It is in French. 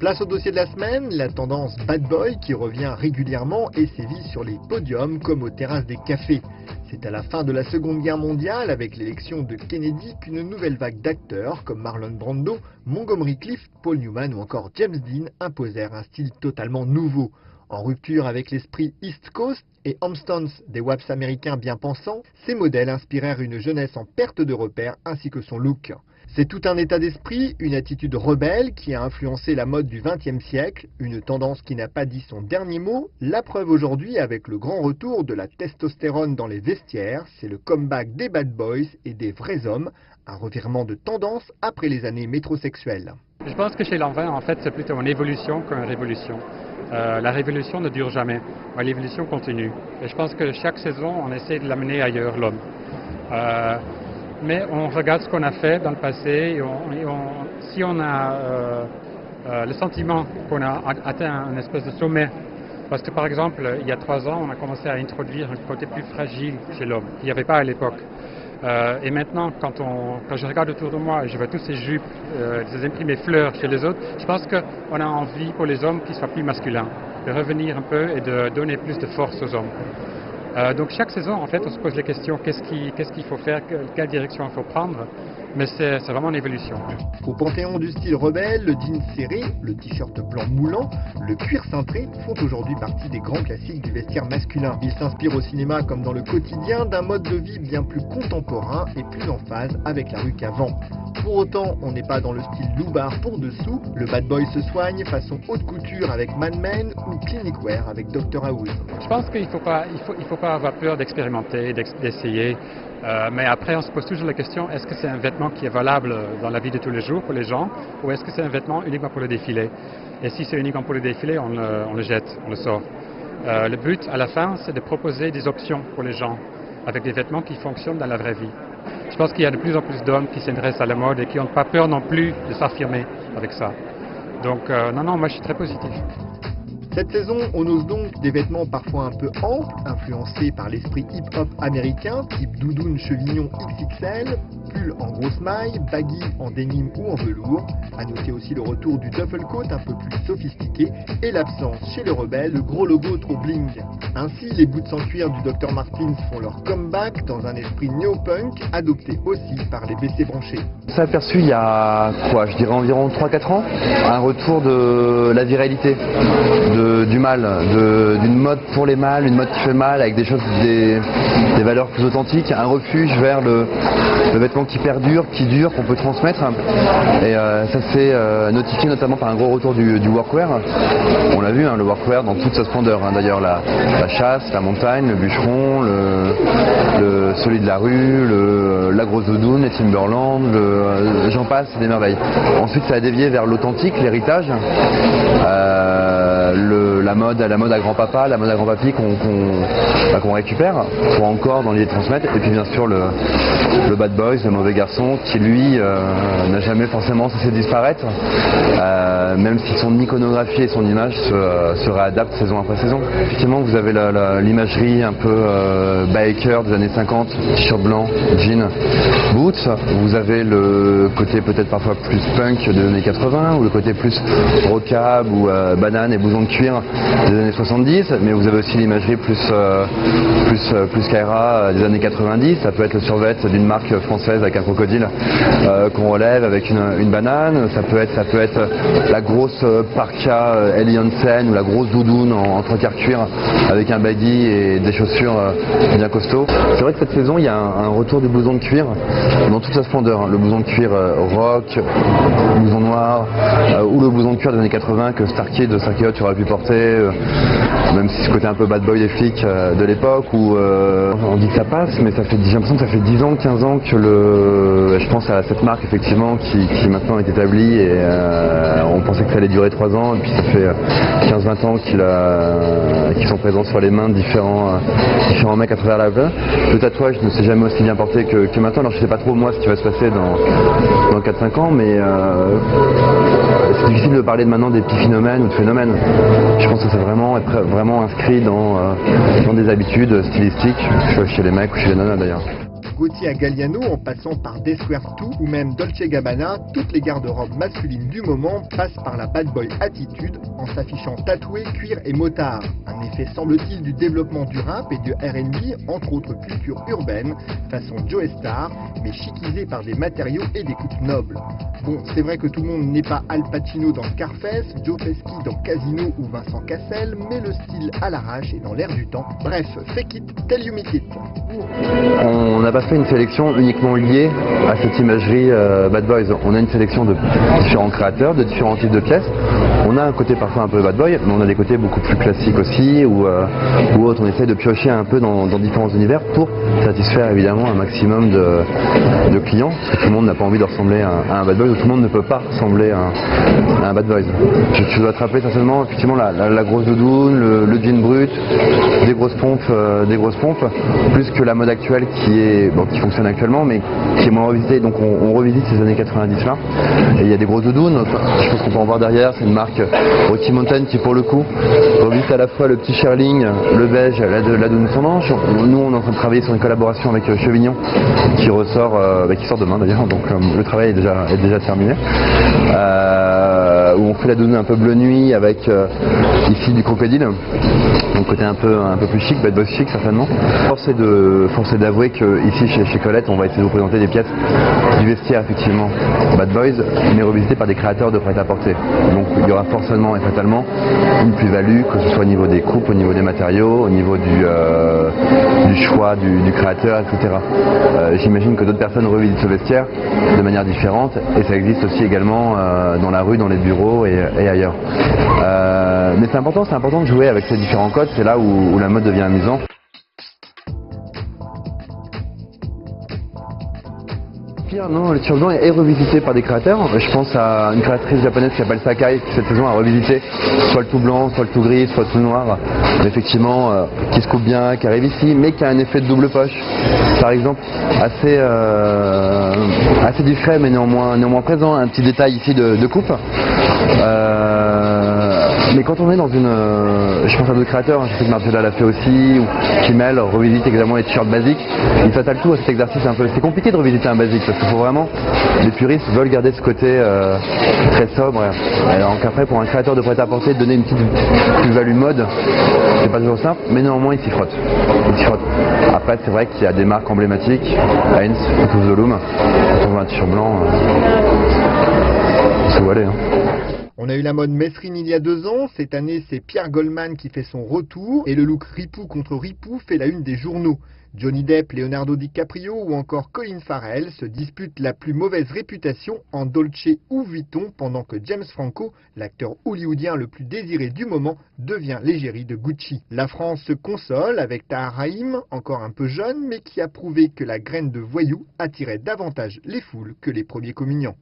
Place au dossier de la semaine, la tendance bad boy qui revient régulièrement et sévit sur les podiums comme aux terrasses des cafés. C'est à la fin de la Seconde Guerre mondiale, avec l'élection de Kennedy, qu'une nouvelle vague d'acteurs comme Marlon Brando, Montgomery Clift, Paul Newman ou encore James Dean imposèrent un style totalement nouveau. En rupture avec l'esprit East Coast et Homestones des waps américains bien pensants, ces modèles inspirèrent une jeunesse en perte de repères ainsi que son look. C'est tout un état d'esprit, une attitude rebelle qui a influencé la mode du XXe siècle, une tendance qui n'a pas dit son dernier mot. La preuve aujourd'hui avec le grand retour de la testostérone dans les vestiaires, c'est le comeback des bad boys et des vrais hommes, un revirement de tendance après les années métrosexuelles. Je pense que chez Lanvin, en fait, c'est plutôt une évolution qu'une révolution. La révolution ne dure jamais, l'évolution continue. Et je pense que chaque saison, on essaie de l'amener ailleurs, l'homme. Mais on regarde ce qu'on a fait dans le passé et si on a le sentiment qu'on a atteint un espèce de sommet, parce que par exemple, il y a 3 ans, on a commencé à introduire un côté plus fragile chez l'homme, qu'il n'y avait pas à l'époque. Et maintenant, quand je regarde autour de moi et je vois tous ces jupes, ces imprimés fleurs chez les autres, je pense qu'on a envie pour les hommes qu'ils soient plus masculins, de revenir un peu et de donner plus de force aux hommes. Donc chaque saison, en fait, on se pose les questions, qu'est-ce qu'il faut faire, quelle direction il faut prendre, mais c'est vraiment une évolution. Au panthéon du style rebelle, le jean serré, le t-shirt blanc moulant, le cuir cintré font aujourd'hui partie des grands classiques du vestiaire masculin. Ils s'inspirent au cinéma comme dans le quotidien d'un mode de vie bien plus contemporain et plus en phase avec la rue qu'avant. Pour autant, on n'est pas dans le style loupard pour dessous, le bad boy se soigne façon haute couture avec Mad Men ou clinic wear avec Dr House. Je pense qu'il ne faut pas avoir peur d'expérimenter, d'essayer, mais après on se pose toujours la question, est-ce que c'est un vêtement qui est valable dans la vie de tous les jours pour les gens, ou est-ce que c'est un vêtement uniquement pour le défilé? Et si c'est uniquement pour le défilé, on le jette, on le sort. Le but à la fin, c'est de proposer des options pour les gens, avec des vêtements qui fonctionnent dans la vraie vie. Je pense qu'il y a de plus en plus d'hommes qui s'intéressent à la mode et qui n'ont pas peur non plus de s'affirmer avec ça. Donc non, moi je suis très positif. Cette saison, on ose donc des vêtements parfois un peu amples, influencés par l'esprit hip-hop américain, type doudoune chevignon XXL, pull en grosse maille, baggy en denim ou en velours. À noter aussi le retour du duffel coat un peu plus sophistiqué et l'absence chez les rebelles de gros logos trop bling. Ainsi, les boots en cuir du Dr Martens font leur comeback dans un esprit néo-punk adopté aussi par les BC branchés. On s'est aperçu il y a je dirais environ 3-4 ans, un retour de la viralité, du mâle, d'une mode pour les mâles, une mode qui fait mal avec des valeurs plus authentiques, un refuge vers le vêtement qui perdure, qui dure, qu'on peut transmettre. Et ça s'est notifié notamment par un gros retour du workwear. On l'a vu, le workwear dans toute sa splendeur. D'ailleurs la chasse, la montagne, le bûcheron, celui de la rue, la grosse doudoune, les Timberland, j'en passe, c'est des merveilles. Ensuite ça a dévié vers l'authentique, l'héritage, la mode à grand-papa, la mode à grand-papy qu'on récupère pour encore dans l'idée de transmettre. Et puis bien sûr le bad boys, le mauvais garçon qui lui n'a jamais forcément cessé de disparaître, même si son iconographie et son image se réadaptent saison après saison. Effectivement vous avez l'imagerie un peu biker des années 50, t-shirt blanc, jean, boots. Vous avez le côté peut-être parfois plus punk des années 80 ou le côté plus rockab ou banane et blouson de cuir des années 70, mais vous avez aussi l'imagerie plus Kaira des années 90. Ça peut être le survêt d'une marque française avec un crocodile qu'on relève avec une banane. Ça peut être la grosse parka Ellie Hansen ou la grosse doudoune en 3/4 cuir avec un baggy et des chaussures bien costauds. C'est vrai que cette saison il y a un retour du blouson de cuir dans toute sa splendeur. Le blouson de cuir rock, le blouson noir ou le blouson de cuir des années 80 que Starkey de Starkey Hutch aurait pu porter, même si ce côté un peu bad boy des flics de l'époque où on dit que ça passe, mais j'ai l'impression que ça fait 10 ans, 15 ans que je pense à cette marque effectivement qui maintenant est établie et on pensait que ça allait durer 3 ans et puis ça fait 15-20 ans qu'ils sont présents sur les mains de différents mecs à travers la planète. Le tatouage ne s'est jamais aussi bien porté que maintenant. Alors je sais pas trop moi ce qui va se passer dans 4-5 ans, mais c'est difficile de parler maintenant d'épiphénomènes ou de phénomènes. Je pense que c'est vraiment inscrit dans des habitudes stylistiques, que ce soit chez les mecs ou chez les nanas d'ailleurs. Gaultier à Galliano en passant par Deswear 2 ou même Dolce Gabbana, toutes les garde-robes masculines du moment passent par la bad boy attitude en s'affichant tatoué, cuir et motard. Un effet semble-t-il du développement du rap et du R&B, entre autres cultures urbaines, façon Joe Star, mais chiquisé par des matériaux et des coupes nobles. Bon, c'est vrai que tout le monde n'est pas Al Pacino dans Scarface, Joe Pesci dans Casino ou Vincent Cassel, mais le style à l'arrache et dans l'air du temps. Bref, fake it till you make it. On n'a pas fait une sélection uniquement liée à cette imagerie Bad Boys. On a une sélection de différents créateurs, de différents types de pièces. On a un côté parfois un peu Bad Boy, mais on a des côtés beaucoup plus classiques aussi, ou autres. On essaie de piocher un peu dans différents univers pour satisfaire évidemment un maximum de clients, parce que tout le monde n'a pas envie de ressembler à un Bad Boy, ou tout le monde ne peut pas ressembler à un Bad Boys. Tu dois te rappeler certainement effectivement la grosse doudoune, le jean brut, des grosses pompes, plus que la mode actuelle qui fonctionne actuellement, mais qui est moins revisitée. Donc on revisite ces années 90 là, et il y a des grosses doudounes. Je pense qu'on peut en voir derrière, c'est une marque Rocky Mountain qui pour le coup revisite à la fois le petit Sherling, le beige, la doudoune sans manche. Nous on est en train de travailler sur une collaboration avec Chevignon qui sort demain d'ailleurs, donc le travail est déjà terminé. Où on fait la doudoune un peu bleu nuit avec ici du crocodile, donc côté un peu plus chic, Bad Boys chic certainement. Force est d'avouer que ici chez Colette on va essayer de vous présenter des pièces du vestiaire effectivement Bad Boys, mais revisitées par des créateurs de prêt-à-porter. Donc il y aura forcément et fatalement une plus-value, que ce soit au niveau des coupes, au niveau des matériaux, au niveau du choix du créateur, etc. J'imagine que d'autres personnes revisitent ce vestiaire de manière différente, et ça existe aussi également dans la rue, dans les bureaux et ailleurs. Mais c'est important de jouer avec ces différents codes, c'est là où la mode devient amusant. Non, le turban est revisité par des créateurs. Je pense à une créatrice japonaise qui s'appelle Sakai, qui cette saison a revisité soit le tout blanc, soit le tout gris, soit le tout noir. Mais effectivement, qui se coupe bien, qui arrive ici, mais qui a un effet de double poche. Par exemple, assez discret, mais néanmoins présent. Un petit détail ici de coupe. Mais quand on est dans je pense à d'autres créateurs, je sais que Margiela l'a fait aussi, ou Kimmel revisite exactement les t-shirts basiques. Il s'attale tout à cet exercice un peu. C'est compliqué de revisiter un basique parce qu'il faut vraiment, les puristes veulent garder ce côté très sobre. Alors qu'après, pour un créateur de prêt-à-porter, donner une petite plus-value mode, c'est pas toujours simple, mais néanmoins il s'y frotte. Après, c'est vrai qu'il y a des marques emblématiques, Heinz, Fruit of the Loom. Quand on voit un t-shirt blanc, il faut aller. On a eu la mode Messrine il y a 2 ans, cette année c'est Pierre Goldman qui fait son retour, et le look Ripou contre Ripou fait la une des journaux. Johnny Depp, Leonardo DiCaprio ou encore Colin Farrell se disputent la plus mauvaise réputation en Dolce ou Vuitton, pendant que James Franco, l'acteur hollywoodien le plus désiré du moment, devient l'égérie de Gucci. La France se console avec Tahar Rahim, encore un peu jeune, mais qui a prouvé que la graine de voyou attirait davantage les foules que les premiers communiants.